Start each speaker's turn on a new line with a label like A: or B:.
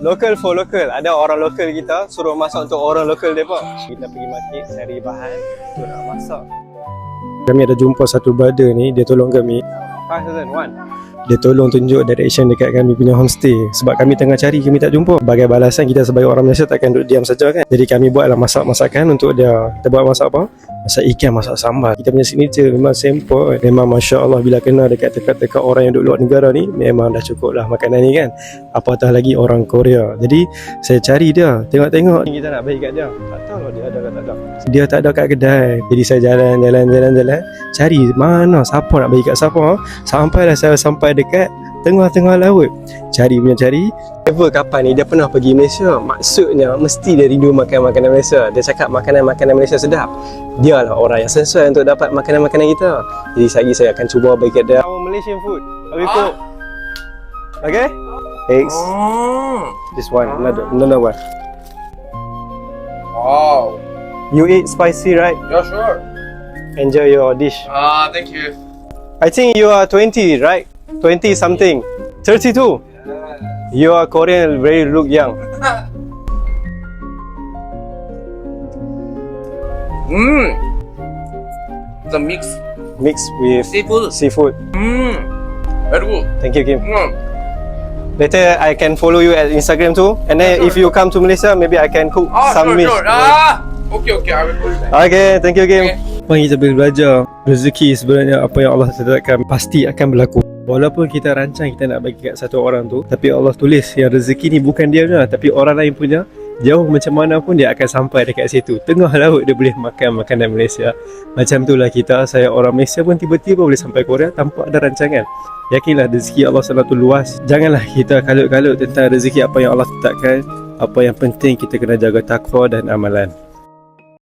A: Local for local. Ada orang lokal kita suruh masak untuk orang lokal dia pun. Kita pergi market cari bahan untuk nak masak.
B: Kami ada jumpa satu brother ni, dia tolong kami.
A: 5001.
B: Dia tolong tunjuk direction dekat kami punya homestay. Sebab kami tengah cari, kami tak jumpa. Sebagai balasan, kita sebagai orang Malaysia takkan duduk diam saja kan. Jadi kami buatlah masak-masakan untuk dia. Kita buat masak apa? Masak ikan, masak sambal. Kita punya signature memang simple. Memang Masya Allah bila kena dekat orang yang duduk luar negara ni, memang dah cukup lah makanan ni kan. Apatah lagi orang Korea. Jadi saya cari dia, tengok-tengok.
A: Kita nak bagi kat dia. Tak tahu lah dia ada ke tak ada.
B: Dia tak ada kat kedai. Jadi saya jalan cari mana siapa nak bagi kat siapa. Sampailah saya sampai dekat tengah-tengah laut. Cari.
A: Ever kapan ni dia pernah pergi Malaysia, maksudnya mesti dia rindu makan makanan Malaysia. Dia cakap makanan-makanan Malaysia sedap. Dia lah orang yang sesuai untuk dapat makanan-makanan kita. Jadi lagi saya akan cuba bagi kat dia our Malaysian food. How we cook? Okay? Eggs. This one, another one.
C: Wow.
A: You eat spicy, right?
C: Yeah, sure.
A: Enjoy your dish.
C: Thank you.
A: I think you are 20, right? 20 something. 32. You are Korean, very look young.
C: The mix
A: Mixed with
C: seafood.
A: seafood.
C: Very good.
A: Thank you, Kim. Later I can follow you at Instagram too. And then if you come to Malaysia, maybe I can cook some meal.
C: Sure. Okay, I will do that.
A: Okay, thank you, Kim.
B: Mari kita belajar rezeki sebenarnya apa yang Allah tetapkan pasti akan berlaku. Walaupun kita rancang kita nak bagi kat satu orang tu, tapi Allah tulis yang rezeki ni bukan dia punya, tapi orang lain punya. Jauh macam mana pun dia akan sampai dekat situ. Tengah laut dia boleh makan makanan Malaysia. Macam itulah kita, saya orang Malaysia pun tiba-tiba boleh sampai Korea tanpa ada rancangan. Yakinlah rezeki Allah SWT luas. Janganlah kita kalut-kalut tentang rezeki apa yang Allah tetapkan. Apa yang penting kita kena jaga takwa dan amalan.